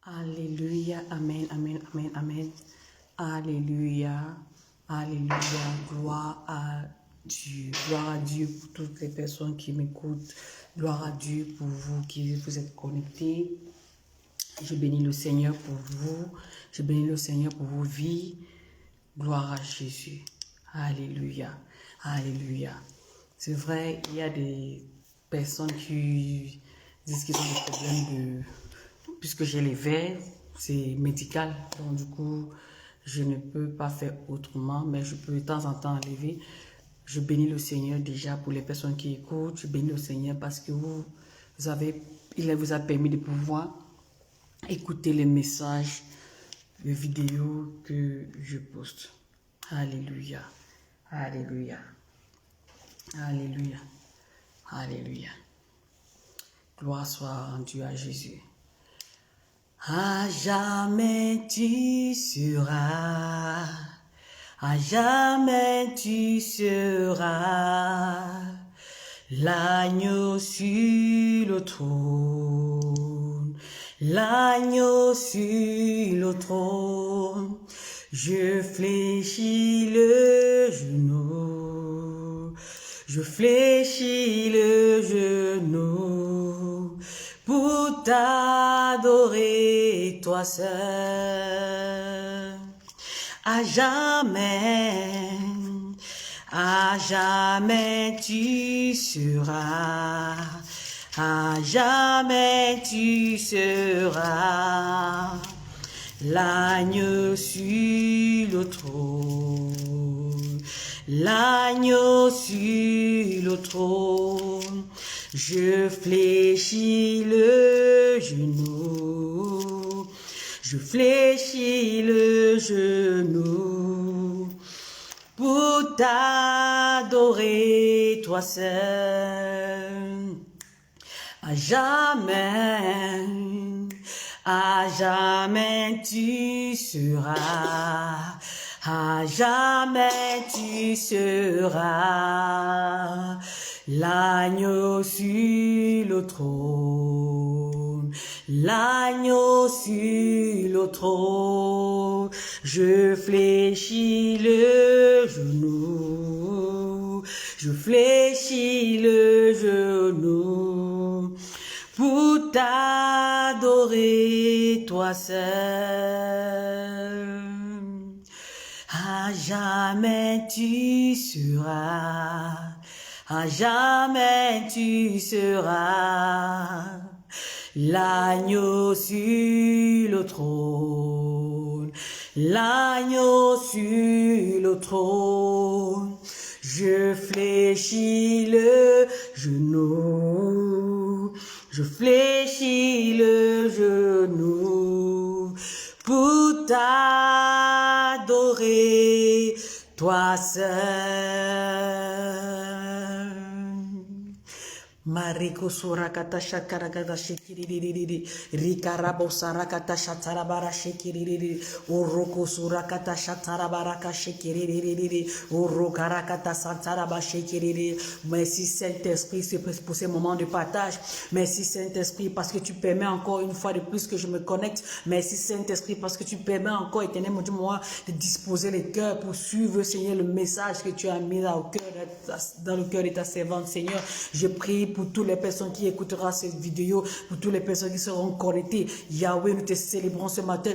Alléluia, amen, amen, amen, amen. Alléluia, alléluia, gloire à Dieu pour toutes les personnes qui m'écoutent, gloire à Dieu pour vous qui vous êtes connectés. Je bénis le Seigneur pour vous, je bénis le Seigneur pour vos vies, gloire à Jésus. Alléluia, alléluia. C'est vrai, il y a des personnes qui disent qu'ils ont des problèmes de... Puisque j'ai les vers, c'est médical, donc du coup, je ne peux pas faire autrement, mais je peux de temps en temps enlever. Je bénis le Seigneur déjà pour les personnes qui écoutent, je bénis le Seigneur parce que il vous a permis de pouvoir écouter les messages, les vidéos que je poste. Alléluia, alléluia, alléluia, alléluia. Gloire soit rendue à Jésus. À jamais tu seras, à jamais tu seras l'agneau sur le trône, l'agneau sur le trône. Je fléchis le genou, je fléchis le genou pour t'adorer toi seul. À jamais tu seras, à jamais tu seras l'agneau sur le trône, l'agneau sur le trône. Je fléchis le genou, je fléchis le genou pour t'adorer toi seul. À jamais tu seras, à jamais tu seras l'agneau sur le trône, l'agneau sur le trône. Je fléchis le genou, je fléchis le genou pour t'adorer toi seul. À jamais tu seras, à jamais tu seras l'agneau sur le trône, l'agneau sur le trône. Je fléchis le genou, je fléchis le genou pour t'adorer toi seul. Mariko surakata shakaragata shikiri rikarabo sarakata shatarabara shikiri uroko surakata shatarabaraka shikiri urokarakata santaraba shikiri. Merci Saint-Esprit pour ces moments de partage. Merci Saint-Esprit parce que tu permets encore une fois de plus que je me connecte. Merci Saint-Esprit parce que tu permets encore, éternel mon Dieu, moi, de disposer les cœurs pour suivre, Seigneur, le message que tu as mis dans le cœur de ta servante, Seigneur. Je prie pour toutes les personnes qui écouteront cette vidéo, pour toutes les personnes qui seront connectées. Yahweh, nous te célébrons ce matin.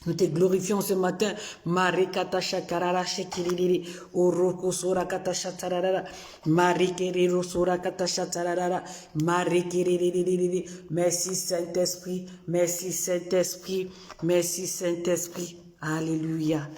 Nous te glorifions ce matin. Marikata shakarara shekiriri. Oroko sora kata shatarara. Marikiriro sora kata shatarara. Marikiriri. Merci Saint-Esprit. Merci Saint-Esprit. Merci Saint-Esprit. Alléluia.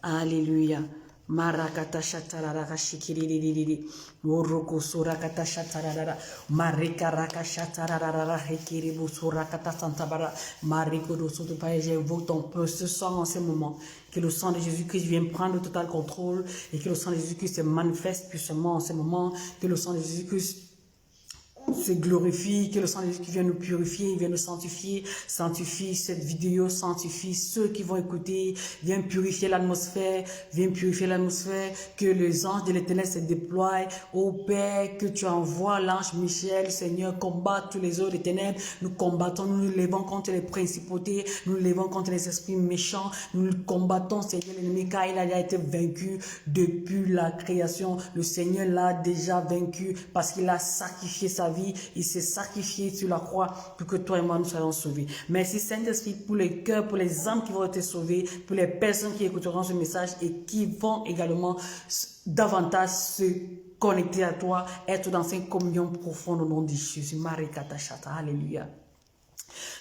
Alléluia. Marakata shatarara shikiriri. Oroko sora kata shatarara. Marikaraka shatarara hekiribu sora kata santabara. Mariko do soto paye. J'invoque ton précieux sang en ce moment. Que le sang de Jésus-Christ vienne prendre le total contrôle et que le sang de Jésus-Christ se manifeste puissamment en ce moment. Que le sang de Jésus-Christ se glorifie, que le sang de Jésus qui vient nous purifier, vient nous sanctifier, sanctifie cette vidéo, sanctifie ceux qui vont écouter, viens purifier l'atmosphère, que les anges de l'Éternel se déploient, ô Père, que tu envoies l'ange Michel, Seigneur, combat tous les autres des ténèbres, nous combattons, nous nous levons contre les principautés, nous nous levons contre les esprits méchants, nous combattons, Seigneur, l'ennemi, car il a déjà été vaincu depuis la création, le Seigneur l'a déjà vaincu, parce qu'il a sacrifié sa vie, il s'est sacrifié sur la croix pour que toi et moi nous soyons sauvés. Merci Saint-Esprit pour les cœurs, pour les âmes qui vont être sauvées, pour les personnes qui écouteront ce message et qui vont également davantage se connecter à toi, être dans une communion profonde au nom de Jésus. Alléluia.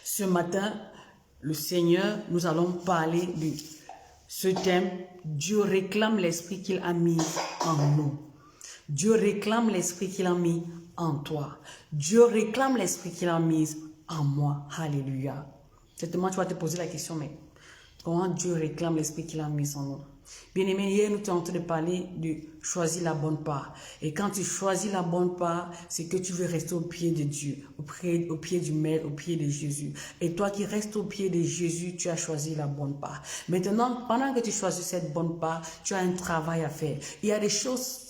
Ce matin, le Seigneur, nous allons parler de ce thème. Dieu réclame l'esprit qu'il a mis en nous. Dieu réclame l'esprit qu'il a mis en toi. Dieu réclame l'esprit qu'il a mis en moi. Alléluia. Certainement, tu vas te poser la question, mais comment Dieu réclame l'esprit qu'il a mis en nous? Bien-aimé, hier, nous sommes en train de parler de choisir la bonne part. Et quand tu choisis la bonne part, c'est que tu veux rester au pied de Dieu, au pied du Maître, au pied de Jésus. Et toi qui restes au pied de Jésus, tu as choisi la bonne part. Maintenant, pendant que tu choisis cette bonne part, tu as un travail à faire. Il y a des choses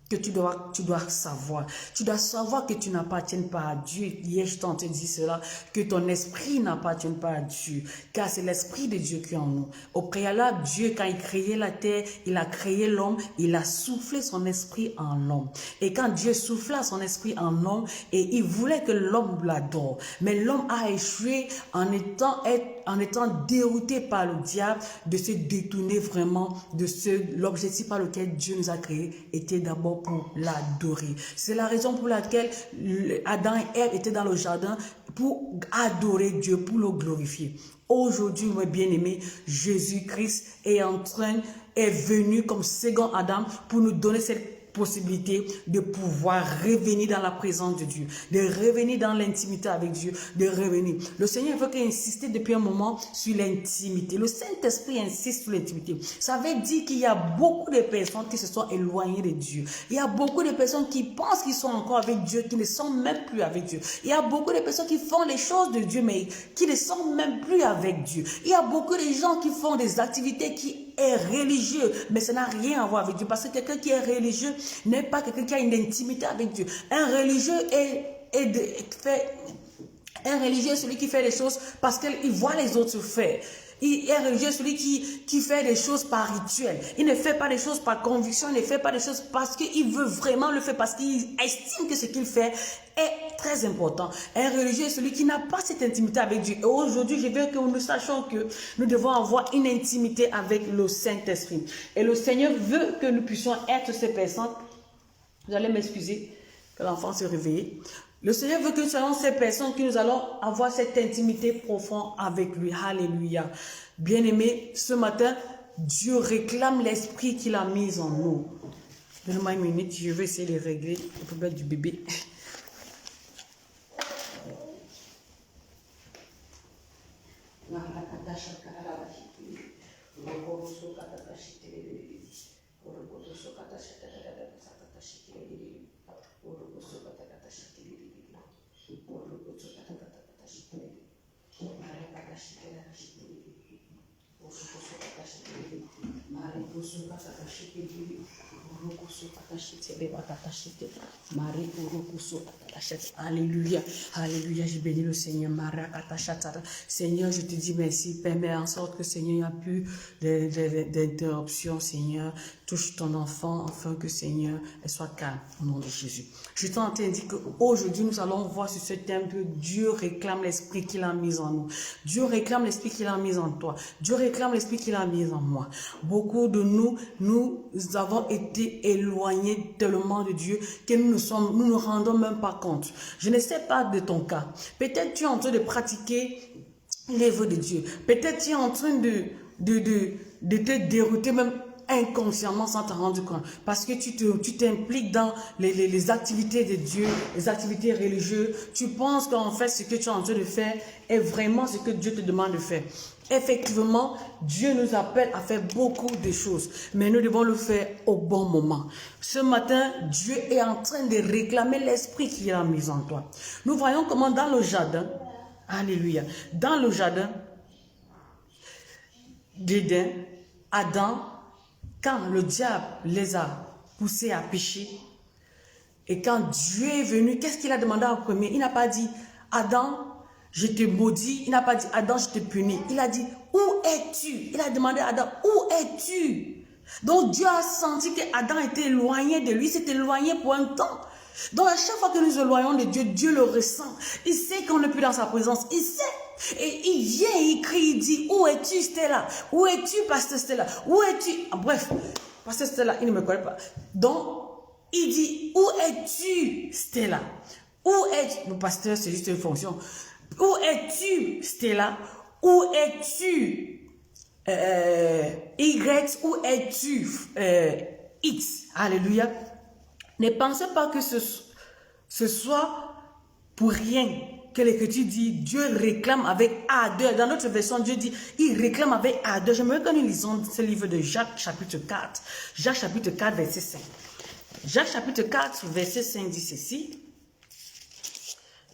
que tu dois savoir. Tu dois savoir que tu n'appartiens pas à Dieu. Hier, je t'ai dit cela, que ton esprit n'appartient pas à Dieu, car c'est l'esprit de Dieu qui est en nous. Au préalable, Dieu, quand il créait la terre, il a créé l'homme, il a soufflé son esprit en l'homme. Et quand Dieu souffla son esprit en l'homme, et il voulait que l'homme l'adore, mais l'homme a échoué en étant dérouté par le diable de se détourner vraiment de l'objectif par lequel Dieu nous a créés était d'abord pour l'adorer. C'est la raison pour laquelle Adam et Ève étaient dans le jardin pour adorer Dieu, pour le glorifier. Aujourd'hui, mes bien-aimés, Jésus-Christ est venu comme second Adam pour nous donner cette possibilité de pouvoir revenir dans la présence de Dieu, de revenir dans l'intimité avec Dieu, de revenir. Le Seigneur veut insister depuis un moment sur l'intimité. Le Saint-Esprit insiste sur l'intimité. Ça veut dire qu'il y a beaucoup de personnes qui se sont éloignées de Dieu. Il y a beaucoup de personnes qui pensent qu'ils sont encore avec Dieu, qui ne sont même plus avec Dieu. Il y a beaucoup de personnes qui font les choses de Dieu, mais qui ne sont même plus avec Dieu. Il y a beaucoup de gens qui font des activités qui est religieux, mais ça n'a rien à voir avec Dieu, parce que quelqu'un qui est religieux n'est pas quelqu'un qui a une intimité avec Dieu. Un religieux un religieux, celui qui fait les choses parce qu'il voit les autres faire. Il est religieux, celui qui fait des choses par rituel. Il ne fait pas des choses par conviction, il ne fait pas des choses parce qu'il veut vraiment le faire, parce qu'il estime que ce qu'il fait est très important. Un religieux est celui qui n'a pas cette intimité avec Dieu. Et aujourd'hui, je veux que nous sachions que nous devons avoir une intimité avec le Saint-Esprit. Et le Seigneur veut que nous puissions être ces personnes. Vous allez m'excuser que l'enfant se réveille. Le Seigneur veut que nous soyons ces personnes qui nous allons avoir cette intimité profonde avec lui. Alléluia. Bien-aimés, ce matin, Dieu réclame l'esprit qu'il a mis en nous. Donne-moi une minute, je vais essayer de régler le problème du bébé. Alléluia, alléluia, je bénis le Seigneur. Seigneur, je te dis merci, permets en sorte que Seigneur, il n'y a plus d'interruption, Seigneur. Touche ton enfant, afin que Seigneur, elle soit calme, au nom de Jésus. Je t'entends dire qu'aujourd'hui, nous allons voir sur ce thème que Dieu réclame l'esprit qu'il a mis en nous. Dieu réclame l'esprit qu'il a mis en toi. Dieu réclame l'esprit qu'il a mis en moi. Beaucoup de nous avons été éloignés tellement de Dieu que nous ne rendons même pas compte. Je ne sais pas de ton cas. Peut-être tu es en train de pratiquer l'œuvre de Dieu. Peut-être tu es en train de te dérouter même inconsciemment sans t'en rendre compte. Parce que tu t'impliques dans les activités de Dieu, les activités religieuses. Tu penses qu'en fait, ce que tu es en train de faire est vraiment ce que Dieu te demande de faire. Effectivement, Dieu nous appelle à faire beaucoup de choses, mais nous devons le faire au bon moment. Ce matin, Dieu est en train de réclamer l'esprit qu'il a mis en toi. Nous voyons comment dans le jardin, alléluia, dans le jardin d'Éden, Adam, quand le diable les a poussés à pécher, et quand Dieu est venu, qu'est-ce qu'il a demandé en premier? Il n'a pas dit, Adam, je te maudis. Il n'a pas dit, Adam, je te punis. Il a dit, où es-tu? Il a demandé à Adam, où es-tu? Donc Dieu a senti que Adam était éloigné de lui, s'est éloigné pour un temps. Donc à chaque fois que nous éloignons de Dieu, Dieu le ressent. Il sait qu'on n'est plus dans sa présence. Il sait. Et il vient, il crie, il dit, où es-tu Stella? Où es-tu Pasteur Stella? Où es-tu? Ah, bref, Pasteur Stella, il ne me connaît pas. Donc, il dit, où es-tu Stella? Où es-tu? Le pasteur, c'est juste une fonction. Où es-tu Stella? Où es-tu Y? Où es-tu X? Alléluia. Ne pensez pas que ce soit pour rien que l'Écriture dit Dieu réclame avec ardeur. Dans notre version, Dieu dit il réclame avec ardeur. J'aimerais que nous lisons ce livre de Jacques chapitre 4. Jacques chapitre 4 verset 5. Jacques chapitre 4 verset 5 dit ceci.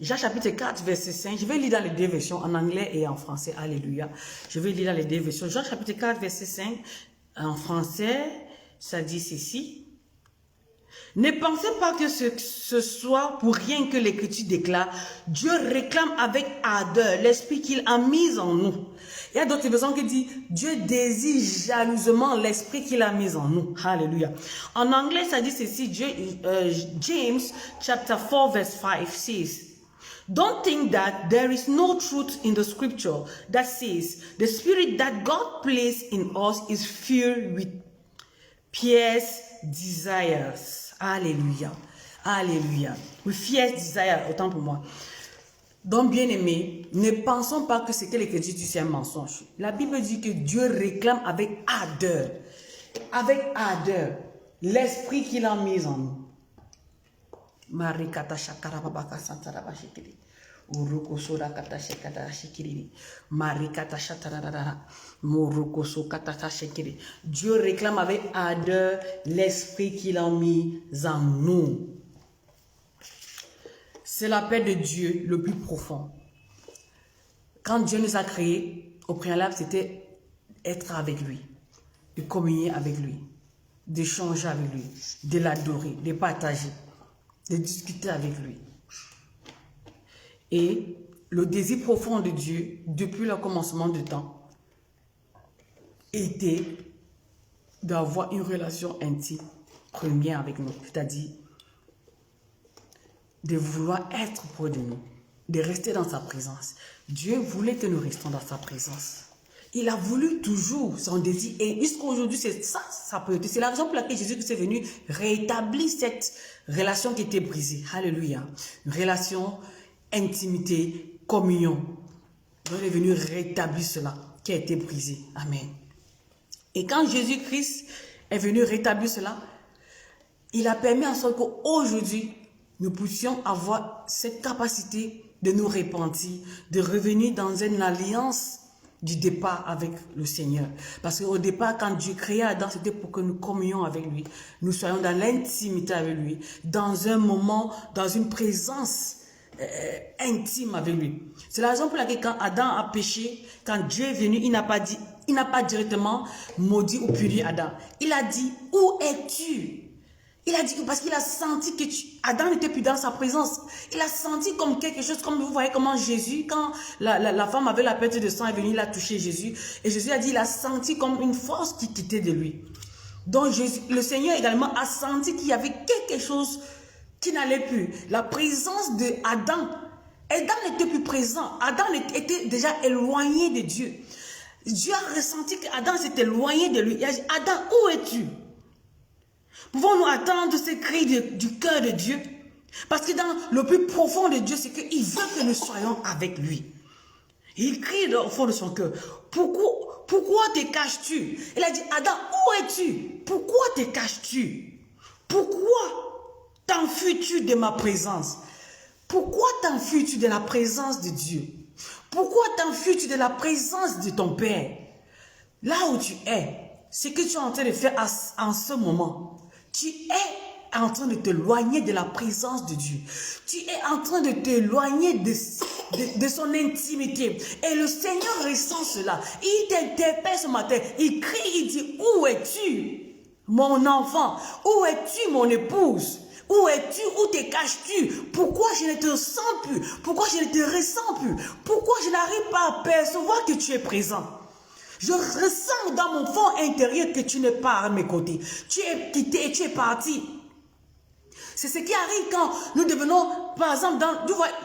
Jacques chapitre 4 verset 5. Je vais lire dans les deux versions, en anglais et en français. Alléluia. Je vais lire dans les deux versions. Jacques chapitre 4 verset 5. En français, ça dit ceci. Ne pensez pas que ce soit pour rien que l'Écriture déclare, Dieu réclame avec ardeur l'esprit qu'il a mis en nous. Il y a d'autres versions qui disent, Dieu désire jalousement l'esprit qu'il a mis en nous. Alléluia. En anglais, ça dit ceci, James chapter 4 verse 5 says, don't think that there is no truth in the scripture that says, the spirit that God placed in us is filled with pious desires. Alléluia. Alléluia. Oui, fierce desire, autant pour moi. Donc, bien aimé, ne pensons pas que ce que l'Écriture dit, c'est un mensonge. La Bible dit que Dieu réclame avec ardeur l'esprit qu'il a mis en nous. Marikata shakarabaka santarabashikiri. Urukosura katashekata shikiri. Marikata shatarara. Murukoso katata shikiri. Dieu réclame avec ardeur l'esprit qu'il a mis en nous. C'est la paix de Dieu le plus profond. Quand Dieu nous a créés, au préalable, c'était être avec lui, de communier avec lui, d'échanger avec lui, de l'adorer, de partager, de discuter avec lui. Et le désir profond de Dieu, depuis le commencement du temps, était d'avoir une relation intime première avec nous, c'est-à-dire de vouloir être près de nous, de rester dans sa présence. Dieu voulait que nous restions dans sa présence. Il a voulu toujours son désir. Et jusqu'aujourd'hui, c'est ça, sa priorité. C'est la raison pour laquelle Jésus est venu rétablir cette relation qui était brisée. Alléluia. Une relation, intimité, communion. Il est venu rétablir cela qui a été brisé. Amen. Et quand Jésus-Christ est venu rétablir cela, il a permis en sorte qu'aujourd'hui, nous puissions avoir cette capacité de nous repentir, de revenir dans une alliance du départ avec le Seigneur. Parce qu'au départ, quand Dieu créa Adam, c'était pour que nous communions avec lui. Nous soyons dans l'intimité avec lui, dans un moment, dans une présence intime avec lui. C'est la raison pour laquelle quand Adam a péché, quand Dieu est venu, il n'a pas directement maudit ou puni Adam. Il a dit, où es-tu? Il a dit, parce qu'il a senti que Adam n'était plus dans sa présence. Il a senti comme quelque chose, comme vous voyez comment Jésus, quand la femme avait la perte de sang, est venue, il a touché Jésus. Et Jésus a dit, il a senti comme une force qui quittait de lui. Donc Jésus, le Seigneur également a senti qu'il y avait quelque chose qui n'allait plus. La présence de Adam n'était plus présent. Adam était déjà éloigné de Dieu. Dieu a ressenti qu'Adam s'était éloigné de lui. Il a dit, Adam, où es-tu? Pouvons-nous attendre ce cri du cœur de Dieu? Parce que dans le plus profond de Dieu, c'est qu'il veut que nous soyons avec lui. Il crie au fond de son cœur. pourquoi te caches-tu? Il a dit, Adam, où es-tu? Pourquoi te caches-tu? Pourquoi t'enfuis-tu de ma présence? Pourquoi t'enfuis-tu de la présence de Dieu? Pourquoi t'enfuis-tu de la présence de ton Père? Là où tu es, ce que tu es en train de faire en ce moment, tu es en train de t'éloigner de la présence de Dieu. Tu es en train de t'éloigner de son intimité. Et le Seigneur ressent cela. Il t'interpelle ce matin. Il crie, il dit, où es-tu, mon enfant? Où es-tu, mon épouse? Où es-tu? Où te caches-tu? Pourquoi je ne te sens plus? Pourquoi je ne te ressens plus? Pourquoi je n'arrive pas à percevoir que tu es présent? Je ressens dans mon fond intérieur que tu n'es pas à mes côtés. Tu es quitté et tu es parti. C'est ce qui arrive quand nous devenons, par exemple,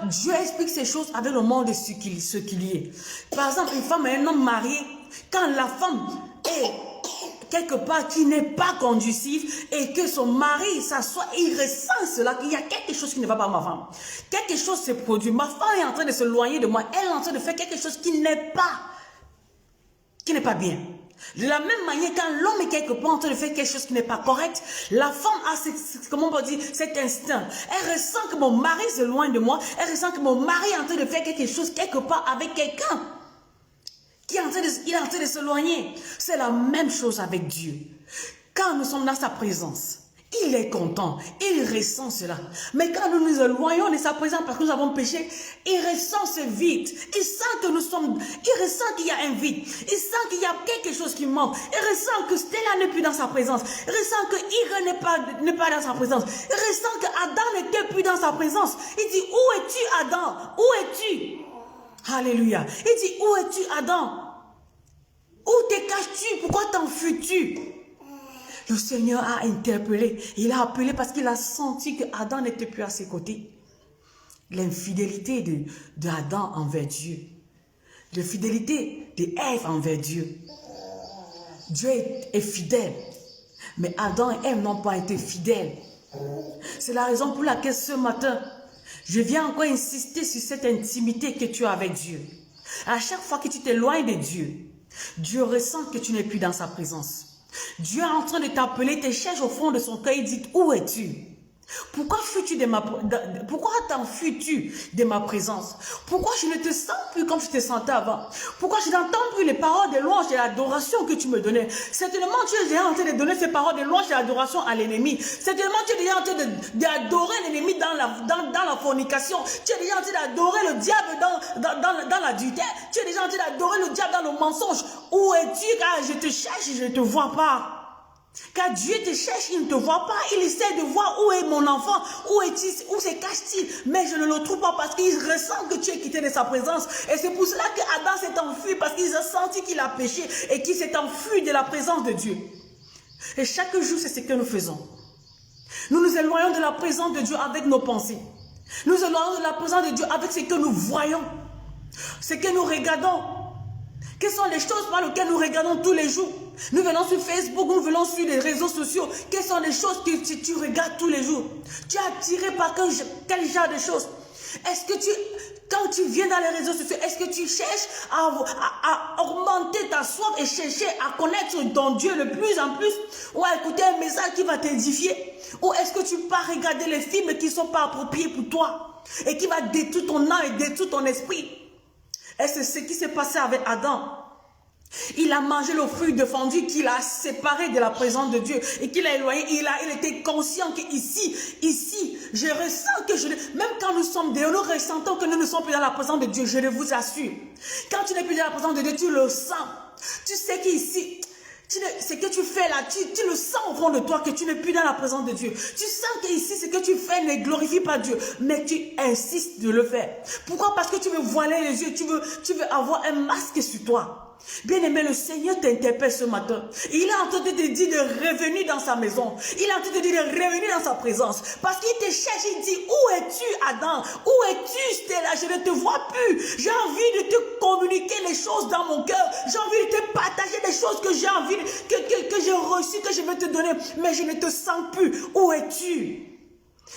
Dieu explique ces choses avec le monde de ce qu'il y est. Par exemple, une femme et un homme mariés, quand la femme est quelque part qui n'est pas conducive et que son mari s'assoit, il ressent cela, qu'il y a quelque chose qui ne va pas, ma femme. Quelque chose se produit. Ma femme est en train de se loigner de moi. Elle est en train de faire quelque chose qui n'est pas bien. De la même manière, quand l'homme est quelque part en train de faire quelque chose qui n'est pas correct, la femme a comment on peut dire, cet instinct. Elle ressent que mon mari se loin de moi. Elle ressent que mon mari est en train de faire quelque chose quelque part avec quelqu'un. Il est en train de s'éloigner. C'est la même chose avec Dieu. Quand nous sommes dans sa présence, il est content, il ressent cela. Mais quand nous nous éloignons de sa présence parce que nous avons péché, il ressent ce vide. Il sent que il ressent qu'il y a un vide. Il sent qu'il y a quelque chose qui manque. Il ressent que Stella n'est plus dans sa présence. Il ressent que Ira n'est pas dans sa présence. Il ressent que Adam n'était plus dans sa présence. Il dit, où es-tu, Adam? Où es-tu? Alléluia. Il dit, où es-tu, Adam? Où te caches-tu? Pourquoi t'enfuis-tu? Le Seigneur a interpellé. Il a appelé parce qu'il a senti que Adam n'était plus à ses côtés. L'infidélité de Adam envers Dieu. L'infidélité d'Ève envers Dieu. Dieu est fidèle. Mais Adam et Ève n'ont pas été fidèles. C'est la raison pour laquelle ce matin, je viens encore insister sur cette intimité que tu as avec Dieu. À chaque fois que tu t'éloignes de Dieu, Dieu ressent que tu n'es plus dans sa présence. Dieu est en train de t'appeler, te cherche au fond de son cœur et dit, où es-tu? Pourquoi t'enfuis-tu de ma présence? Pourquoi je ne te sens plus comme je te sentais avant? Pourquoi je n'entends plus les paroles de louange et l'adoration que tu me donnais? Certainement, tu es déjà en train de donner ces paroles de louange et l'adoration à l'ennemi. Certainement, tu es déjà en train d'adorer l'ennemi dans la fornication. Tu es déjà en train d'adorer le diable dans l'adultère. Tu es déjà en train d'adorer le diable dans le mensonge. Où es-tu? Car je te cherche et je ne te vois pas. Car Dieu te cherche, il ne te voit pas. Il essaie de voir où est mon enfant, où se cache-t-il. Mais je ne le trouve pas parce qu'il ressent que tu es quitté de sa présence. Et c'est pour cela que Adam s'est enfui, parce qu'il a senti qu'il a péché et qu'il s'est enfui de la présence de Dieu. Et chaque jour, c'est ce que nous faisons. Nous nous éloignons de la présence de Dieu avec nos pensées. Nous nous éloignons de la présence de Dieu avec ce que nous voyons, ce que nous regardons. Quelles sont les choses par lesquelles nous regardons tous les jours? Nous venons sur Facebook, nous venons sur les réseaux sociaux. Quelles sont les choses que tu regardes tous les jours? Tu es attiré par quel genre de choses? Est-ce que quand tu viens dans les réseaux sociaux, est-ce que tu cherches à augmenter ta soif et chercher à connaître ton Dieu de plus en plus? Ou à écouter un message qui va t'édifier? Ou est-ce que tu pars regarder les films qui ne sont pas appropriés pour toi et qui va détruire ton âme et détruire ton esprit? Et c'est ce qui s'est passé avec Adam. Il a mangé le fruit défendu qu'il a séparé de la présence de Dieu et qu'il a éloigné. Il était conscient que ici, je ressens que même quand nous sommes dehors, nous ressentons que nous ne sommes plus dans la présence de Dieu. Je le vous assure. Quand tu n'es plus dans la présence de Dieu, tu le sens. Tu sais qu'ici, ce que tu fais là, tu le sens au fond de toi que tu n'es plus dans la présence de Dieu. Tu sens qu'ici, ce que tu fais ne glorifie pas Dieu, mais tu insistes de le faire. Pourquoi? Parce que tu veux voiler les yeux, tu veux avoir un masque sur toi. Bien-aimé, le Seigneur t'interpelle ce matin. Il est en train de te dire de revenir dans sa maison. Il est en train de te dire de revenir dans sa présence. Parce qu'il te cherche, il dit, où es-tu, Adam? Où es-tu, Stella? Je ne te vois plus. J'ai envie de te communiquer les choses dans mon cœur. J'ai envie de te partager des choses que j'ai envie, que j'ai reçues, que je veux te donner. Mais je ne te sens plus. Où es-tu?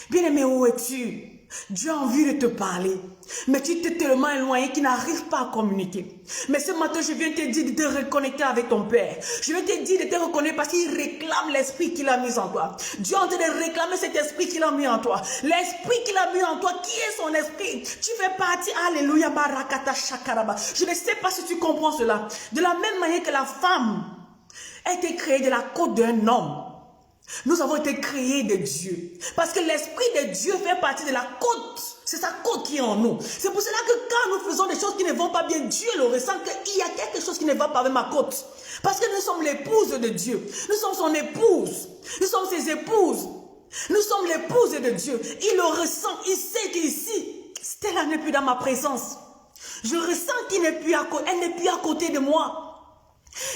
Bien-aimé, où es-tu? Dieu a envie de te parler, mais tu t'es tellement éloigné qu'il n'arrive pas à communiquer. Mais ce matin, je viens te dire de te reconnecter avec ton Père. Je viens te dire de te reconnaître parce qu'il réclame l'esprit qu'il a mis en toi. Dieu est en train de réclamer cet esprit qu'il a mis en toi. L'esprit qu'il a mis en toi, qui est son esprit? Tu fais partie, alléluia, barakata shakaraba. Je ne sais pas si tu comprends cela. De la même manière que la femme a été créée de la côte d'un homme, nous avons été créés de Dieu. Parce que l'esprit de Dieu fait partie de la côte. C'est sa côte qui est en nous. C'est pour cela que quand nous faisons des choses qui ne vont pas bien, Dieu le ressent qu'il y a quelque chose qui ne va pas avec ma côte. Parce que nous sommes l'épouse de Dieu. Nous sommes son épouse. Nous sommes ses épouses. Nous sommes l'épouse de Dieu. Il le ressent. Il sait qu'ici, Stella n'est plus dans ma présence. Je ressens qu'elle n'est plus à côté de moi.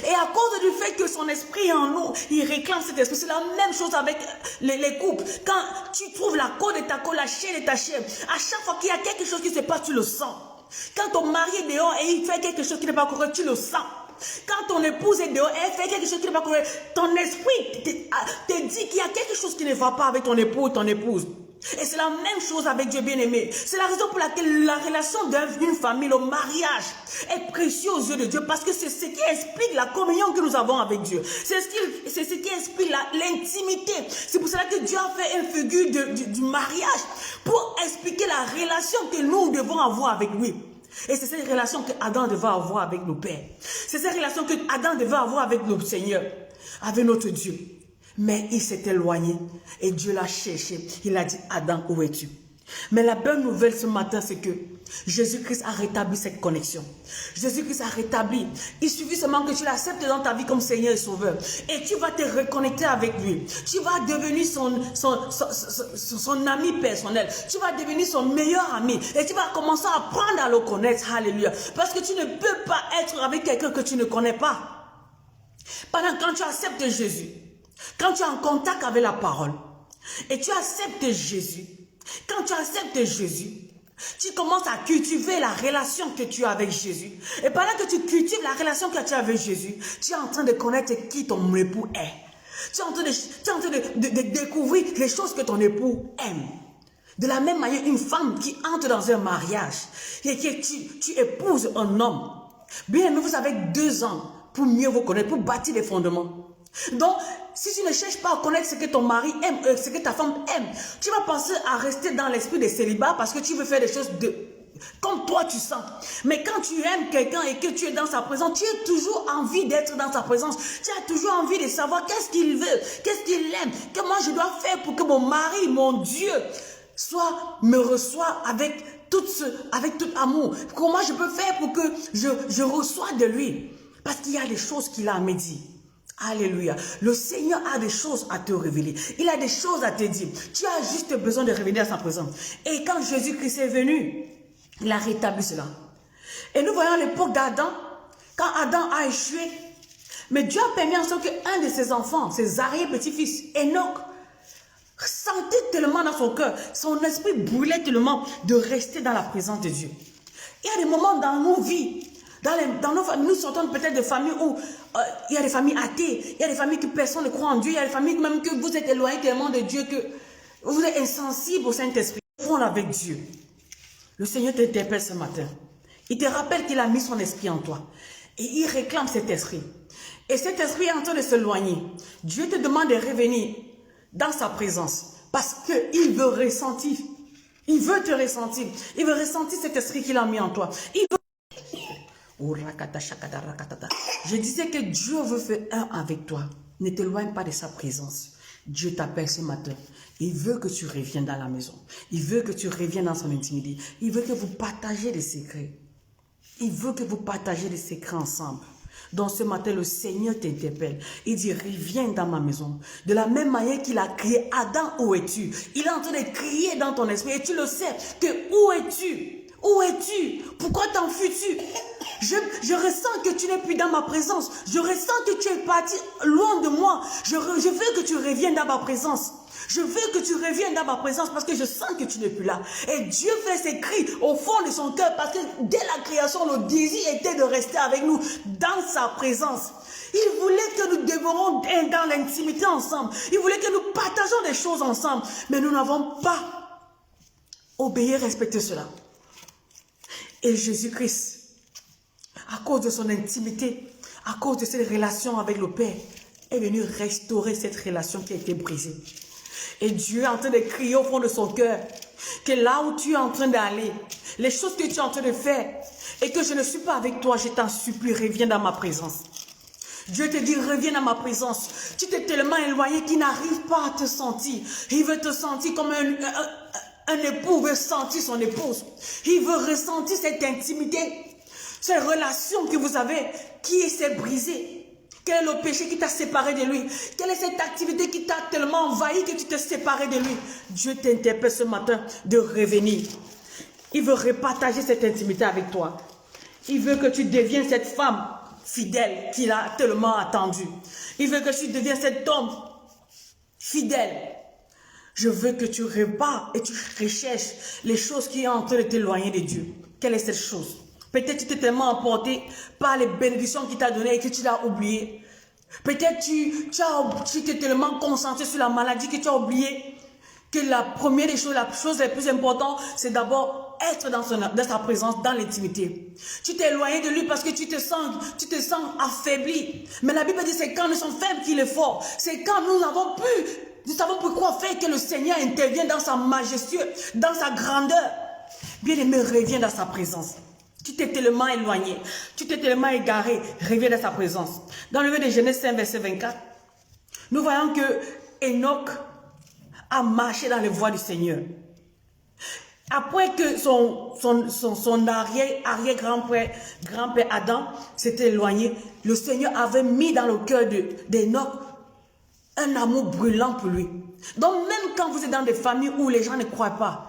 Et à cause du fait que son esprit est en nous, il réclame cet esprit. C'est la même chose avec les couples. Quand tu trouves la côte de ta côte, la chair de ta chair, à chaque fois qu'il y a quelque chose qui se passe, tu le sens. Quand ton mari est dehors et il fait quelque chose qui n'est pas correct, tu le sens. Quand ton épouse est dehors et elle fait quelque chose qui n'est pas correct, ton esprit te dit qu'il y a quelque chose qui ne va pas avec ton époux ou ton épouse. Et c'est la même chose avec Dieu bien-aimé. C'est la raison pour laquelle la relation d'une famille, le mariage, est précieux aux yeux de Dieu. Parce que c'est ce qui explique la communion que nous avons avec Dieu. C'est ce qui explique l'intimité. C'est pour cela que Dieu a fait une figure du mariage pour expliquer la relation que nous devons avoir avec lui. Et c'est cette relation que Adam devait avoir avec nos pères. C'est cette relation que Adam devait avoir avec le Seigneur, avec notre Dieu. Mais il s'est éloigné et Dieu l'a cherché. Il a dit, Adam, où es-tu? Mais la bonne nouvelle ce matin, c'est que Jésus-Christ a rétabli cette connexion. Jésus-Christ a rétabli. Il suffit seulement que tu l'acceptes dans ta vie comme Seigneur et Sauveur. Et tu vas te reconnecter avec lui. Tu vas devenir son ami personnel. Tu vas devenir son meilleur ami. Et tu vas commencer à apprendre à le connaître. Alléluia. Parce que tu ne peux pas être avec quelqu'un que tu ne connais pas. Quand tu acceptes Jésus, quand tu es en contact avec la parole et tu acceptes Jésus, quand tu acceptes Jésus, tu commences à cultiver la relation que tu as avec Jésus. Et pendant que tu cultives la relation que tu as avec Jésus, tu es en train de connaître qui ton époux est. Tu es en train de découvrir les choses que ton époux aime. De la même manière, une femme qui entre dans un mariage et que tu épouses un homme, bien, vous avez 2 ans pour mieux vous connaître, pour bâtir les fondements. Donc, si tu ne cherches pas à connaître ce que ton mari aime, ce que ta femme aime, tu vas penser à rester dans l'esprit de célibat parce que tu veux faire des choses comme toi tu sens. Mais quand tu aimes quelqu'un et que tu es dans sa présence, tu as toujours envie d'être dans sa présence. Tu as toujours envie de savoir qu'est-ce qu'il veut, qu'est-ce qu'il aime, comment je dois faire pour que mon mari, mon Dieu, me reçoive avec tout amour. Comment je peux faire pour que je reçoive de lui? Parce qu'il y a des choses qu'il a à me dire. Alléluia. Le Seigneur a des choses à te révéler. Il a des choses à te dire. Tu as juste besoin de revenir à sa présence. Et quand Jésus-Christ est venu, il a rétabli cela. Et nous voyons l'époque d'Adam, quand Adam a échoué, mais Dieu a permis en sorte qu'un de ses enfants, ses arrière-petits-fils, Enoch, sentait tellement dans son cœur, son esprit brûlait tellement de rester dans la présence de Dieu. Il y a des moments dans nos vies, dans nos familles, nous sortons peut-être de familles où il y a des familles athées, il y a des familles que personne ne croit en Dieu, il y a des familles même que vous êtes éloignés tellement de Dieu que vous êtes insensible au Saint-Esprit. Fondre avec Dieu. Le Seigneur t'interpelle ce matin. Il te rappelle qu'il a mis son esprit en toi. Et il réclame cet esprit. Et cet esprit est en train de s'éloigner. Dieu te demande de revenir dans sa présence. Parce qu'il veut ressentir. Il veut te ressentir. Il veut ressentir cet esprit qu'il a mis en toi. Il veut... Je disais que Dieu veut faire un avec toi. Ne t'éloigne pas de sa présence. Dieu t'appelle ce matin. Il veut que tu reviennes dans la maison. Il veut que tu reviennes dans son intimité. Il veut que vous partagiez des secrets. Il veut que vous partagiez des secrets ensemble. Donc ce matin, le Seigneur t'interpelle. Il dit, reviens dans ma maison. De la même manière qu'il a crié, Adam, où es-tu? Il est en train de crier dans ton esprit. Et tu le sais, que où es-tu? Où es-tu? Pourquoi t'enfuis-tu? Je ressens que tu n'es plus dans ma présence. Je ressens que tu es parti loin de moi. Je veux que tu reviennes dans ma présence. Je veux que tu reviennes dans ma présence parce que je sens que tu n'es plus là. Et Dieu fait ses cris au fond de son cœur parce que dès la création, le désir était de rester avec nous dans sa présence. Il voulait que nous demeurions dans l'intimité ensemble. Il voulait que nous partageons des choses ensemble. Mais nous n'avons pas obéir, respecter cela. Et Jésus-Christ, à cause de son intimité, à cause de cette relation avec le Père, est venu restaurer cette relation qui a été brisée. Et Dieu est en train de crier au fond de son cœur que là où tu es en train d'aller, les choses que tu es en train de faire, et que je ne suis pas avec toi, je t'en supplie, reviens dans ma présence. Dieu te dit, reviens dans ma présence. Tu t'es tellement éloigné qu'il n'arrive pas à te sentir. Il veut te sentir comme un époux veut sentir son épouse. Il veut ressentir cette intimité, cette relation que vous avez, qui s'est brisée. Quel est le péché qui t'a séparé de lui? Quelle est cette activité qui t'a tellement envahi que tu t'es séparé de lui? Dieu t'interpelle ce matin de revenir. Il veut repartager cette intimité avec toi. Il veut que tu deviennes cette femme fidèle qu'il a tellement attendue. Il veut que tu deviennes cet homme fidèle. Je veux que tu repars et tu recherches les choses qui sont en train de t'éloigner de Dieu. Quelle est cette chose? Peut-être tu t'es tellement emporté par les bénédictions qu'il t'a données et que tu l'as oublié. Peut-être tu t'es tellement concentré sur la maladie que tu as oublié que la première des choses, la chose la plus importante, c'est d'abord être dans sa présence, dans l'intimité. Tu t'es éloigné de lui parce que tu te sens affaibli. Mais la Bible dit c'est quand nous sommes faibles qu'il est fort. C'est quand nous savons pourquoi faire que le Seigneur intervient dans sa majesté, dans sa grandeur. Bien-aimé, reviens dans sa présence. Tu t'es tellement éloigné, tu t'es tellement égaré, reviens dans sa présence. Dans le livre de Genèse 5, verset 24, nous voyons que Enoch a marché dans les voies du Seigneur. Après que son arrière-grand-père Adam s'était éloigné, le Seigneur avait mis dans le cœur d'Enoch un amour brûlant pour lui. Donc même quand vous êtes dans des familles où les gens ne croient pas,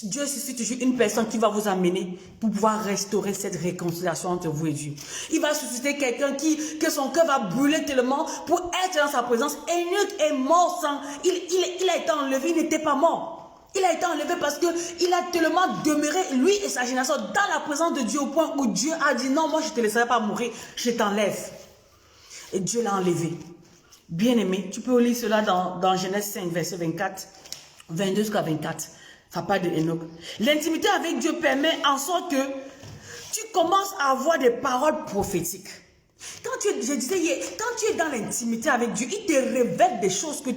Dieu suscite toujours une personne qui va vous amener pour pouvoir restaurer cette réconciliation entre vous et Dieu. Il va susciter quelqu'un que son cœur va brûler tellement pour être dans sa présence. Enoch est mort sans... Il a été enlevé, il n'était pas mort. Il a été enlevé parce qu'il a tellement demeuré, lui et sa génération, dans la présence de Dieu au point où Dieu a dit non, moi je ne te laisserai pas mourir, je t'enlève. Et Dieu l'a enlevé. Bien-aimé, tu peux lire cela dans Genèse 5, verset 24, 22 jusqu'à 24. Ça parle de Enoch. L'intimité avec Dieu permet en sorte que tu commences à avoir des paroles prophétiques. Quand tu es dans l'intimité avec Dieu, il te révèle des choses que...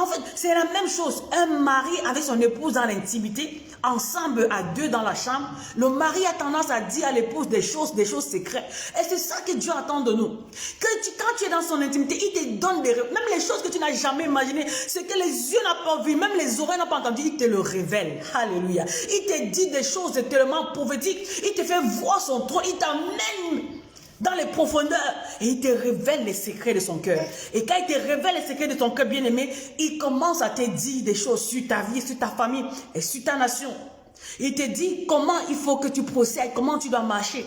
En fait, c'est la même chose. Un mari avec son épouse dans l'intimité, ensemble à deux dans la chambre, le mari a tendance à dire à l'épouse des choses secrètes. Et c'est ça que Dieu attend de nous. Quand tu es dans son intimité, il te donne même les choses que tu n'as jamais imaginées, ce que les yeux n'ont pas vu, même les oreilles n'ont pas entendu, il te le révèle. Alléluia. Il te dit des choses tellement prophétiques. Il te fait voir son trône. Il t'amène dans les profondeurs, et il te révèle les secrets de son cœur. Et quand il te révèle les secrets de ton cœur, bien-aimé, il commence à te dire des choses sur ta vie, sur ta famille et sur ta nation. Il te dit comment il faut que tu procèdes, comment tu dois marcher.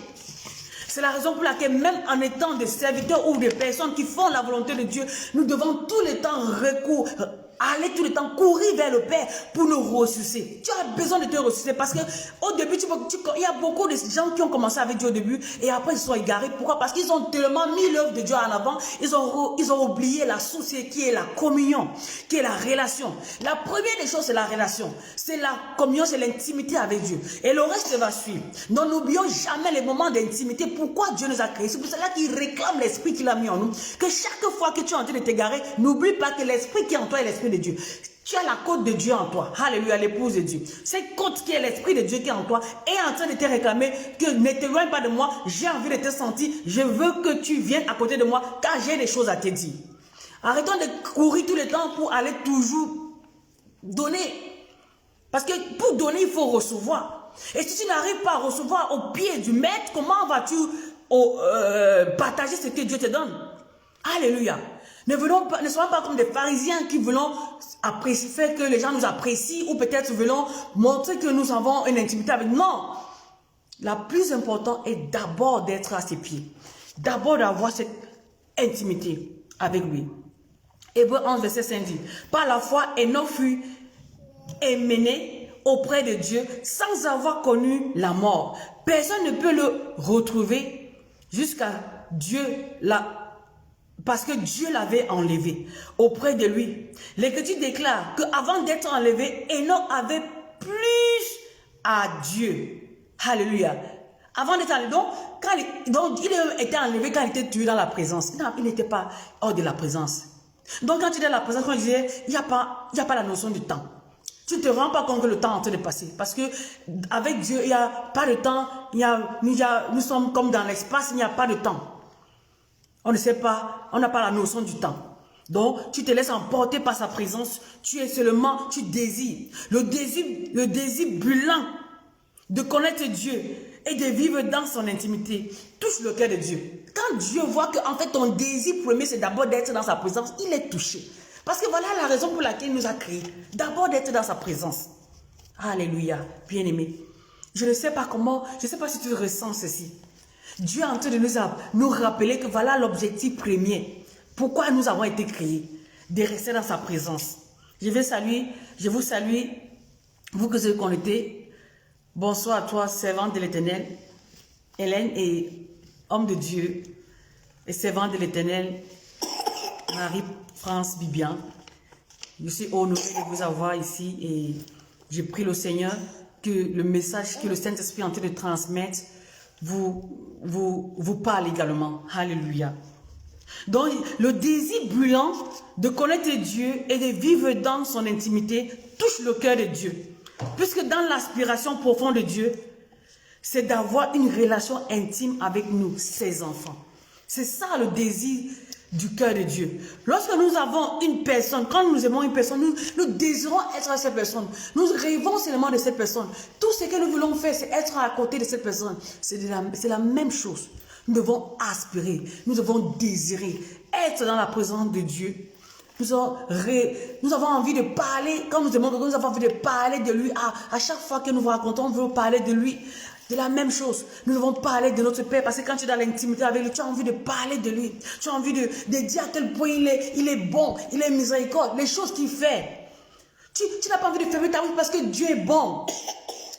C'est la raison pour laquelle même en étant des serviteurs ou des personnes qui font la volonté de Dieu, nous devons tout le temps aller tout le temps courir vers le Père pour nous ressourcer. Tu as besoin de te ressourcer parce que au début, il y a beaucoup de gens qui ont commencé avec Dieu au début et après ils se sont égarés. Pourquoi? Parce qu'ils ont tellement mis l'œuvre de Dieu en avant, ils ont oublié la source qui est la communion, qui est la relation. La première des choses, c'est la relation. C'est la communion, c'est l'intimité avec Dieu. Et le reste va suivre. Donc n'oublions jamais les moments d'intimité. Pourquoi Dieu nous a créés? C'est pour cela qu'il réclame l'esprit qu'il a mis en nous. Que chaque fois que tu es en train de t'égarer, n'oublie pas que l'esprit qui est en toi est l'esprit de Dieu. Tu as la côte de Dieu en toi. Alléluia, l'épouse de Dieu. Cette côte qui est l'esprit de Dieu qui est en toi est en train de te réclamer que ne t'éloigne pas de moi. J'ai envie de te sentir. Je veux que tu viennes à côté de moi car j'ai des choses à te dire. Arrêtons de courir tout le temps pour aller toujours donner. Parce que pour donner, il faut recevoir. Et si tu n'arrives pas à recevoir au pied du maître, comment vas-tu partager ce que Dieu te donne? Alléluia. Ne soyons pas comme des pharisiens qui veulent faire que les gens nous apprécient ou peut-être veulent montrer que nous avons une intimité avec nous. Non. La plus importante est d'abord d'être à ses pieds. D'abord d'avoir cette intimité avec lui. Hébreux 11, verset 5 dit, par la foi, Enoch fut emmené auprès de Dieu sans avoir connu la mort. Personne ne peut le retrouver jusqu'à Dieu parce que Dieu l'avait enlevé auprès de lui. L'Écriture déclare qu'avant d'être enlevé, Enoch avait plus à Dieu. Alléluia. Avant d'être enlevé, donc il était enlevé quand il était tué dans la présence. Non, il n'était pas hors de la présence. Donc quand tu es dans la présence, quand je disais, il n'y a pas la notion du temps. Tu ne te rends pas compte que le temps est en train de passer. Parce que avec Dieu, il n'y a pas de temps. Nous sommes comme dans l'espace, il n'y a pas de temps. On ne sait pas, on n'a pas la notion du temps. Donc, tu te laisses emporter par sa présence. Tu désires. Le désir brûlant de connaître Dieu et de vivre dans son intimité touche le cœur de Dieu. Quand Dieu voit que en fait ton désir premier c'est d'abord d'être dans sa présence, il est touché. Parce que voilà la raison pour laquelle il nous a créés. D'abord d'être dans sa présence. Alléluia, bien-aimé. Je ne sais pas comment, je ne sais pas si tu ressens ceci. Dieu est en train de nous rappeler que voilà l'objectif premier. Pourquoi nous avons été créés? De rester dans sa présence. Je vous salue, vous que vous connaissez. Bonsoir à toi, servante de l'Éternel, Hélène et homme de Dieu et servante de l'Éternel, Marie-France Bibian. Je suis honorée de vous avoir ici et je prie le Seigneur que le message que le Saint-Esprit est en train de transmettre vous parle également. Alléluia. Donc, le désir brûlant de connaître Dieu et de vivre dans son intimité touche le cœur de Dieu. Puisque dans l'aspiration profonde de Dieu, c'est d'avoir une relation intime avec nous, ses enfants. C'est ça le désir du cœur de Dieu. Lorsque nous avons une personne, quand nous aimons une personne, nous désirons être à cette personne. Nous rêvons seulement de cette personne. Tout ce que nous voulons faire, c'est être à côté de cette personne. C'est la même chose. Nous devons aspirer, nous devons désirer être dans la présence de Dieu. Nous avons envie de parler, quand nous aimons quelqu'un, nous avons envie de parler de lui. À chaque fois que nous vous racontons, on veut parler de lui. De la même chose. Nous devons parler de notre Père parce que quand tu es dans l'intimité avec lui, tu as envie de parler de lui. Tu as envie de dire à quel point il est bon, il est miséricorde, les choses qu'il fait. Tu n'as pas envie de fermer ta bouche parce que Dieu est bon.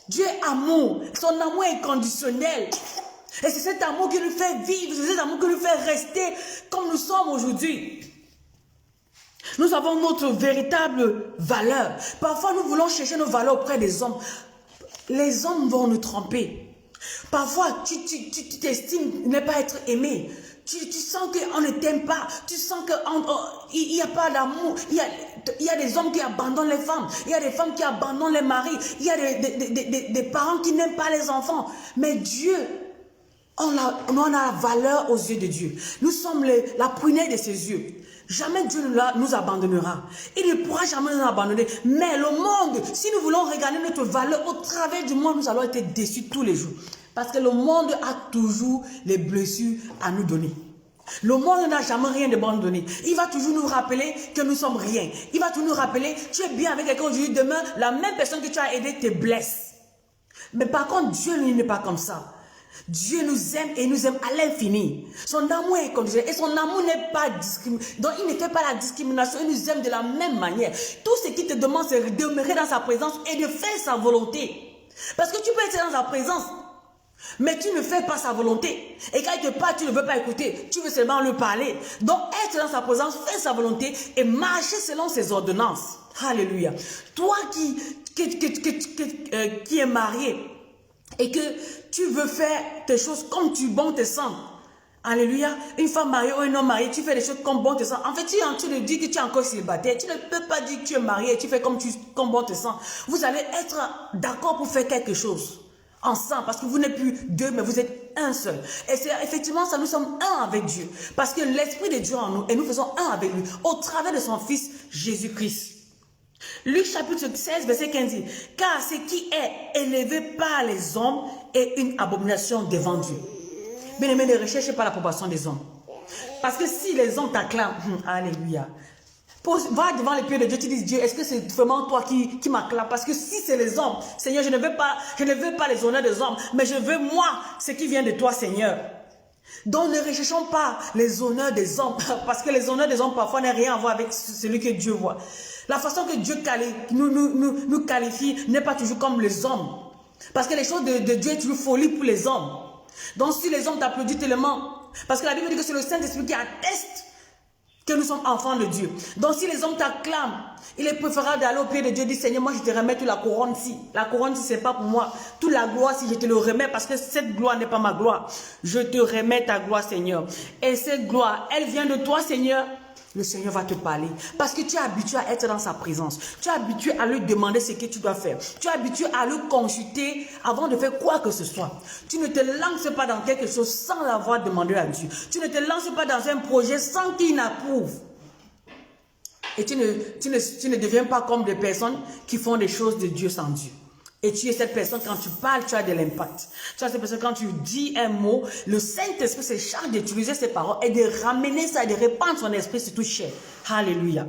Dieu est amour. Son amour est inconditionnel. Et c'est cet amour qui nous fait vivre, c'est cet amour qui nous fait rester comme nous sommes aujourd'hui. Nous avons notre véritable valeur. Parfois, nous voulons chercher nos valeurs auprès des hommes. Les hommes vont nous tromper. Parfois, tu t'estimes ne pas être aimé. Tu sens qu'on ne t'aime pas. Tu sens qu'il n'y a pas d'amour. Il y a des hommes qui abandonnent les femmes. Il y a des femmes qui abandonnent les maris. Il y a des parents qui n'aiment pas les enfants. Mais Dieu, on a la valeur aux yeux de Dieu. Nous sommes la prunelle de ses yeux. Jamais Dieu nous abandonnera. Il ne pourra jamais nous abandonner. Mais le monde, si nous voulons regarder notre valeur au travers du monde, nous allons être déçus tous les jours. Parce que le monde a toujours les blessures à nous donner. Le monde n'a jamais rien de bon à nous donner. Il va toujours nous rappeler que nous sommes rien. Il va toujours nous rappeler, tu es bien avec quelqu'un aujourd'hui, demain, la même personne que tu as aidé te blesse. Mais par contre, Dieu n'est pas comme ça. Dieu nous aime et nous aime à l'infini. Son amour est conditionnel et son amour n'est pas discriminant. Donc il ne fait pas la discrimination, il nous aime de la même manière. Tout ce qu'il te demande, c'est de demeurer dans sa présence et de faire sa volonté. Parce que tu peux être dans sa présence, mais tu ne fais pas sa volonté. Et quand il te parle, tu ne veux pas écouter, tu veux seulement lui parler. Donc être dans sa présence, faire sa volonté et marcher selon ses ordonnances. Alléluia. Toi qui es marié, et que tu veux faire tes choses comme bon te semble. Alléluia. Une femme mariée ou un homme marié, tu fais des choses comme bon te semble. En fait, tu es en train de dire que tu es encore célibataire. Tu ne peux pas dire que tu es marié et tu fais comme bon te semble. Vous allez être d'accord pour faire quelque chose ensemble parce que vous n'êtes plus deux, mais vous êtes un seul. Et c'est effectivement ça, nous sommes un avec Dieu. Parce que l'Esprit de Dieu en nous et nous faisons un avec lui au travers de son Fils Jésus-Christ. Luc chapitre 16, verset 15 dit, « Car ce qui est élevé par les hommes est une abomination devant Dieu. » Bien-aimé, ne recherchez pas l'approbation des hommes. Parce que si les hommes t'acclament, alléluia, va devant les pieds de Dieu, tu dis, Dieu, est-ce que c'est vraiment toi qui m'acclame? Parce que si c'est les hommes, Seigneur, je ne veux pas les honneurs des hommes, mais je veux moi, ce qui vient de toi, Seigneur. Donc ne recherchons pas les honneurs des hommes, parce que les honneurs des hommes parfois n'ont rien à voir avec celui que Dieu voit. La façon que Dieu nous qualifie n'est pas toujours comme les hommes. Parce que les choses de Dieu est toujours folie pour les hommes. Donc si les hommes t'applaudissent tellement, parce que la Bible dit que c'est le Saint-Esprit qui atteste que nous sommes enfants de Dieu. Donc si les hommes t'acclament, il est préférable d'aller au pied de Dieu et dire, Seigneur, moi je te remets toute la couronne-ci. La couronne-ci, ce n'est pas pour moi. Toute la gloire, si je te le remets, parce que cette gloire n'est pas ma gloire. Je te remets ta gloire, Seigneur. Et cette gloire, elle vient de toi, Seigneur. Le Seigneur va te parler. Parce que tu es habitué à être dans sa présence. Tu es habitué à lui demander ce que tu dois faire. Tu es habitué à le consulter avant de faire quoi que ce soit. Tu ne te lances pas dans quelque chose sans l'avoir demandé à Dieu. Tu ne te lances pas dans un projet sans qu'il n'approuve. Et tu ne deviens pas comme des personnes qui font des choses de Dieu sans Dieu. Et tu es cette personne, quand tu parles, tu as de l'impact. Tu es cette personne, quand tu dis un mot, le Saint-Esprit se charge d'utiliser ces paroles et de ramener ça, et de répandre son esprit sur toute chair. Alléluia.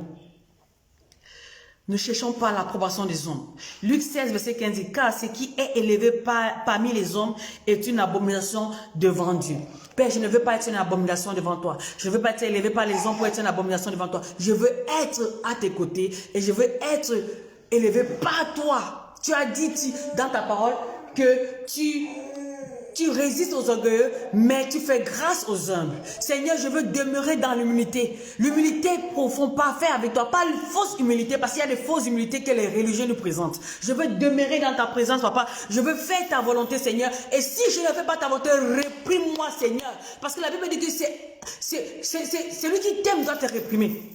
Ne cherchons pas l'approbation des hommes. Luc 16, verset 15 dit, car ce qui est élevé parmi les hommes est une abomination devant Dieu. Père, je ne veux pas être une abomination devant toi. Je ne veux pas être élevé par les hommes pour être une abomination devant toi. Je veux être à tes côtés et je veux être élevé par toi. Tu as dit dans ta parole que tu résistes aux orgueilleux, mais tu fais grâce aux humbles. Seigneur, je veux demeurer dans l'humilité. L'humilité profonde, pas faire avec toi, pas une fausse humilité, parce qu'il y a des fausses humilités que les religieux nous présentent. Je veux demeurer dans ta présence, papa. Je veux faire ta volonté, Seigneur. Et si je ne fais pas ta volonté, réprime-moi, Seigneur. Parce que la Bible dit que celui qui t'aime doit te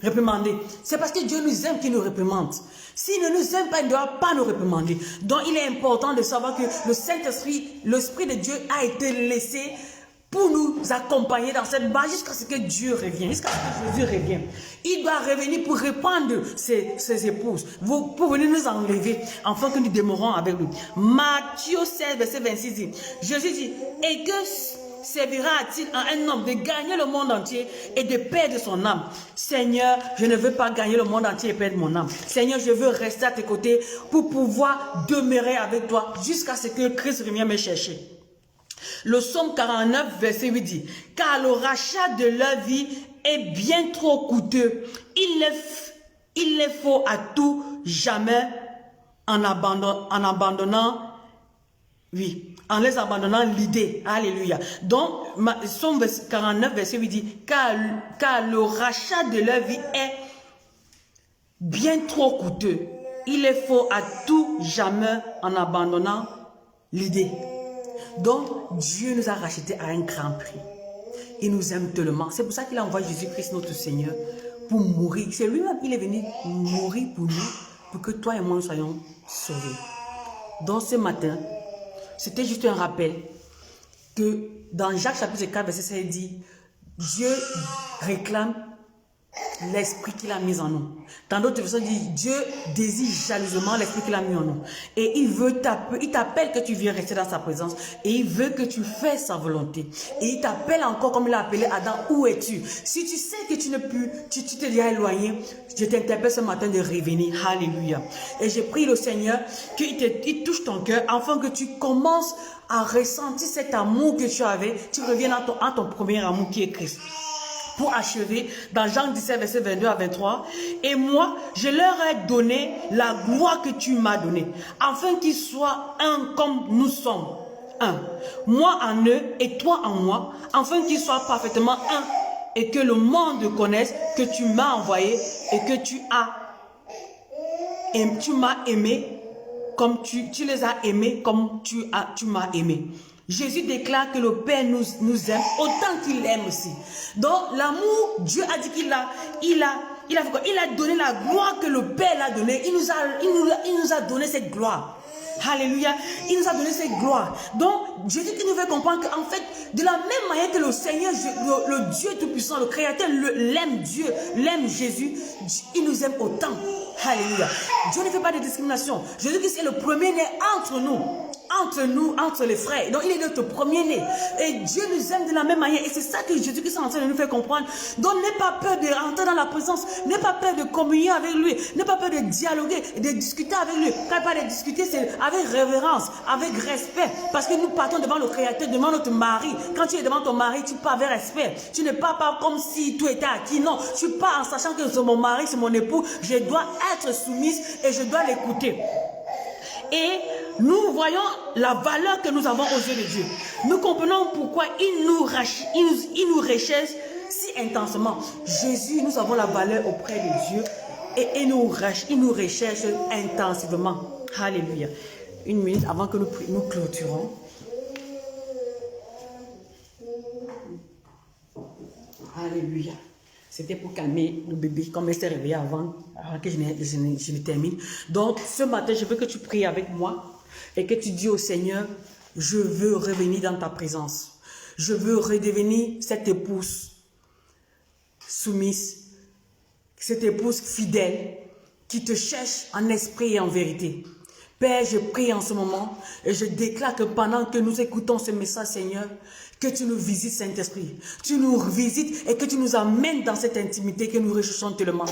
réprimander. C'est parce que Dieu nous aime qu'il nous réprimande. S'il ne nous aime pas, il ne doit pas nous réprimander. Donc il est important de savoir que le Saint-Esprit, l'Esprit de Dieu a été laissé pour nous accompagner dans cette base jusqu'à ce que Dieu revienne, jusqu'à ce que Jésus revienne. Il doit revenir pour répandre ses épouses, pour venir nous enlever, afin que nous demeurons avec lui. Matthieu 16, verset 26 dit, Jésus dit, et que servira-t-il à un homme de gagner le monde entier et de perdre son âme? Seigneur, je ne veux pas gagner le monde entier et perdre mon âme. Seigneur, je veux rester à tes côtés pour pouvoir demeurer avec toi jusqu'à ce que Christ revienne me chercher. Le psaume 49, verset 8 dit, car le rachat de leur vie est bien trop coûteux. Il les faut à tout jamais en les abandonnant l'idée. Alléluia. Donc, Psaume 49, verset 8 dit, car le rachat de leur vie est bien trop coûteux. Il est faux à tout jamais en abandonnant l'idée. Donc, Dieu nous a rachetés à un grand prix. Il nous aime tellement. C'est pour ça qu'il a envoyé Jésus-Christ, notre Seigneur, pour mourir. C'est lui-même, il est venu mourir pour nous, pour que toi et moi nous soyons sauvés. Donc, ce matin, c'était juste un rappel que dans Jacques chapitre 4, verset 16, il dit, Dieu réclame l'esprit qu'il a mis en nous. Dans d'autres versions, il dit, Dieu désire jalousement l'esprit qu'il a mis en nous. Et il t'appelle que tu viens rester dans sa présence. Et il veut que tu fasses sa volonté. Et il t'appelle encore comme il a appelé Adam, où es-tu? Si tu sais que tu ne peux, tu te dis éloigné, je t'interpelle ce matin de revenir. Alléluia. Et j'ai prié le Seigneur qu'il touche ton cœur afin que tu commences à ressentir cet amour que tu avais. Tu reviens à ton premier amour qui est Christ. Pour achever, dans Jean 17, verset 22 à 23, et moi, je leur ai donné la gloire que tu m'as donnée, afin qu'ils soient un comme nous sommes un. Moi en eux et toi en moi, afin qu'ils soient parfaitement un, et que le monde connaisse que tu m'as envoyé et que tu m'as aimé comme tu les as aimés comme tu m'as aimé. Jésus déclare que le Père nous aime autant qu'il aime aussi. Donc l'amour, Dieu a dit qu'il a donné la gloire que le Père l'a donnée. Il nous a donné cette gloire. Alléluia. Il nous a donné cette gloire. Donc Jésus qui nous fait comprendre qu'en fait, de la même manière que le Seigneur, le Dieu Tout-Puissant, le Créateur, l'aime Dieu, l'aime Jésus, il nous aime autant. Alléluia. Dieu ne fait pas de discrimination. Jésus Christ est le premier-né entre nous, entre les frères. Donc il est notre premier-né. Et Dieu nous aime de la même manière. Et c'est ça que Jésus-Christ est en train de nous faire comprendre. Donc n'aie pas peur de rentrer dans la présence. N'aie pas peur de communier avec lui. N'aie pas peur de dialoguer, de discuter avec lui. Quand il parle de discuter, c'est avec révérence, avec respect. Parce que nous partons devant le Créateur, devant notre mari. Quand tu es devant ton mari, tu pars avec respect. Tu ne pars pas comme si tout était acquis. Non, tu pars en sachant que c'est mon mari, c'est mon époux. Je dois être soumise et je dois l'écouter. Et nous voyons la valeur que nous avons aux yeux de Dieu. Nous comprenons pourquoi il nous recherche si intensement. Jésus, nous avons la valeur auprès de Dieu et il nous recherche intensivement. Alléluia. Une minute avant que nous clôturons. Alléluia. C'était pour calmer le bébé, comme elle s'est réveillée avant que je ne termine. Donc, ce matin, je veux que tu pries avec moi et que tu dis au Seigneur, je veux revenir dans ta présence. Je veux redevenir cette épouse soumise, cette épouse fidèle qui te cherche en esprit et en vérité. Père, je prie en ce moment et je déclare que pendant que nous écoutons ce message, Seigneur, que tu nous visites, Saint-Esprit. Tu nous visites et que tu nous amènes dans cette intimité que nous recherchons tellement.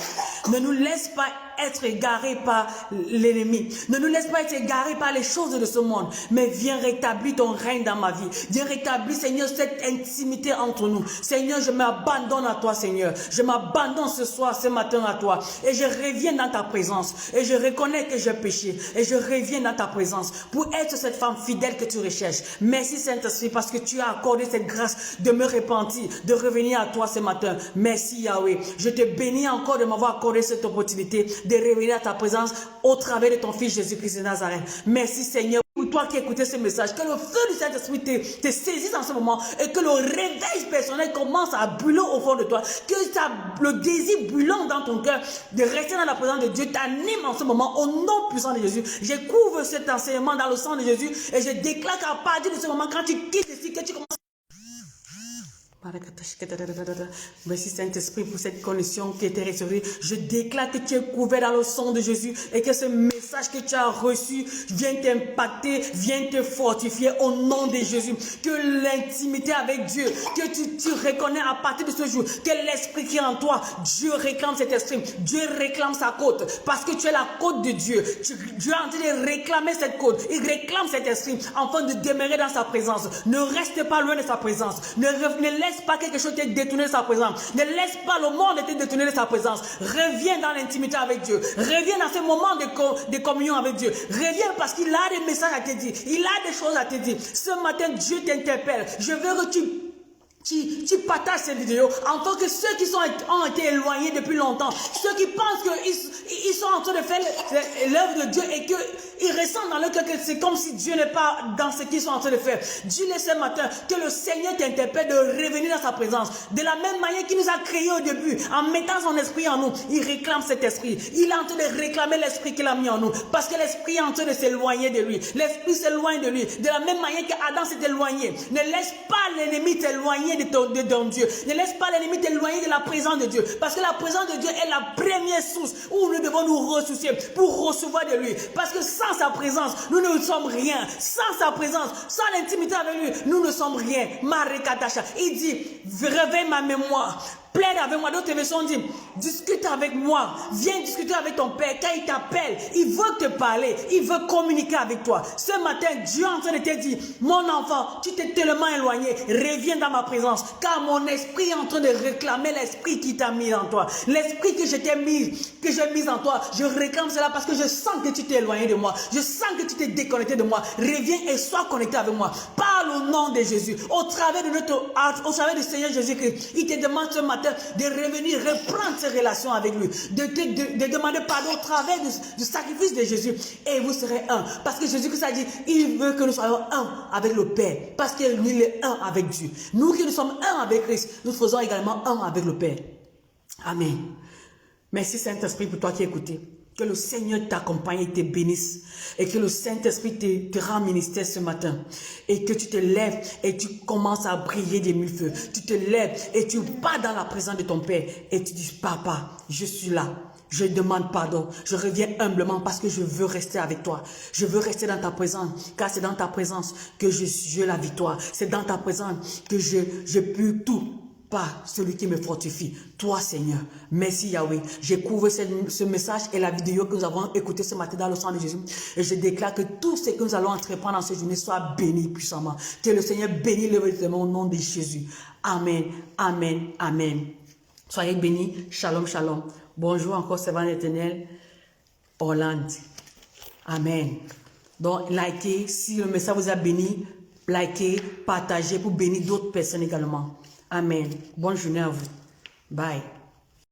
Ne nous laisse pas être égarés par l'ennemi. Ne nous laisse pas être égarés par les choses de ce monde. Mais viens rétablir ton règne dans ma vie. Viens rétablir, Seigneur, cette intimité entre nous. Seigneur, je m'abandonne à toi, Seigneur. Je m'abandonne ce soir, ce matin à toi. Et je reviens dans ta présence. Et je reconnais que j'ai péché. Et je reviens dans ta présence pour être cette femme fidèle que tu recherches. Merci, Saint-Esprit, parce que tu as accordé cette grâce de me repentir, de revenir à toi ce matin. Merci, Yahweh. Je te bénis encore de m'avoir accordé cette opportunité de revenir à ta présence au travers de ton Fils Jésus-Christ de Nazareth. Merci, Seigneur, pour toi qui écoutes ce message. Que le feu du Saint-Esprit te saisisse en ce moment et que le réveil personnel commence à brûler au fond de toi. Que le désir brûlant dans ton cœur de rester dans la présence de Dieu t'anime en ce moment au nom puissant de Jésus. Je couvre cet enseignement dans le sang de Jésus et je déclare qu'à partir de ce moment, quand tu quittes ici, que tu commences. Merci Saint-Esprit pour cette connexion qui était restaurée. Je déclare que tu es couvert dans le sang de Jésus et que ce message que tu as reçu vient t'impacter, vient te fortifier au nom de Jésus. Que l'intimité avec Dieu, que tu reconnais à partir de ce jour, que l'esprit qui est en toi, Dieu réclame cet esprit, Dieu réclame sa côte parce que tu es la côte de Dieu. Dieu est en train de réclamer cette côte, il réclame cet esprit afin de demeurer dans sa présence. Ne reste pas loin de sa présence, ne laisse pas quelque chose te détourner de sa présence. Ne laisse pas le monde te détourner de sa présence. Reviens dans l'intimité avec Dieu. Reviens dans ce moment de communion avec Dieu. Reviens parce qu'il a des messages à te dire. Il a des choses à te dire. Ce matin, Dieu t'interpelle. Je veux que tu partages cette vidéo en tant que ceux qui ont été éloignés depuis longtemps, ceux qui pensent qu'ils sont en train de faire l'œuvre de Dieu et qu'ils ressentent dans leur cœur que c'est comme si Dieu n'est pas dans ce qu'ils sont en train de faire. Dis-le ce matin que le Seigneur t'interpelle de revenir dans sa présence. De la même manière qu'il nous a créés au début, en mettant son esprit en nous, il réclame cet esprit. Il est en train de réclamer l'esprit qu'il a mis en nous parce que l'esprit est en train de s'éloigner de lui. L'esprit s'éloigne de lui. De la même manière qu'Adam s'est éloigné. Ne laisse pas l'ennemi t'éloigner de ton Dieu. Ne laisse pas l'ennemi t'éloigner de la présence de Dieu. Parce que la présence de Dieu est la première source où nous devons nous ressourcer pour recevoir de lui. Parce que sans sa présence, nous ne sommes rien. Sans sa présence, sans l'intimité avec lui, nous ne sommes rien. Marekatasha. Il dit, réveille ma mémoire. Plaide avec moi. D'autres versions disent, discute avec moi. Viens discuter avec ton Père. Quand il t'appelle, il veut te parler. Il veut communiquer avec toi. Ce matin, Dieu est en train de te dire, mon enfant, tu t'es tellement éloigné. Reviens dans ma présence. Car mon esprit est en train de réclamer l'esprit qui t'a mis en toi. L'esprit que j'ai mis en toi. Je réclame cela parce que je sens que tu t'es éloigné de moi. Je sens que tu t'es déconnecté de moi. Reviens et sois connecté avec moi. Parle au nom de Jésus. Au travers au travers du Seigneur Jésus-Christ. Il te demande ce matin de revenir, reprendre ses relations avec lui, de demander pardon au travers du sacrifice de Jésus et vous serez un. Parce que Jésus-Christ a dit, il veut que nous soyons un avec le Père, parce qu'il est un avec Dieu. Nous qui nous sommes un avec Christ, nous faisons également un avec le Père. Amen. Merci Saint-Esprit pour toi qui écoutes. Que le Seigneur t'accompagne et te bénisse. Et que le Saint-Esprit te rend ministère ce matin. Et que tu te lèves et tu commences à briller des mille feux. Tu te lèves et tu vas dans la présence de ton Père. Et tu dis, Papa, je suis là. Je demande pardon. Je reviens humblement parce que je veux rester avec toi. Je veux rester dans ta présence. Car c'est dans ta présence que j'ai la victoire. C'est dans ta présence que je peux tout. Pas celui qui me fortifie, toi Seigneur. Merci Yahweh. Je couvre ce message et la vidéo que nous avons écoutée ce matin dans le sang de Jésus. Et je déclare que tout ce que nous allons entreprendre dans cette journée soit béni puissamment. Que le Seigneur bénisse le vêtement au nom de Jésus. Amen, amen, amen. Soyez bénis. Shalom, shalom. Bonjour encore, servant éternel. Hollande. Amen. Donc, likez. Si le message vous a béni, likez, partagez pour bénir d'autres personnes également. Amen. Bonne journée à vous. Bye.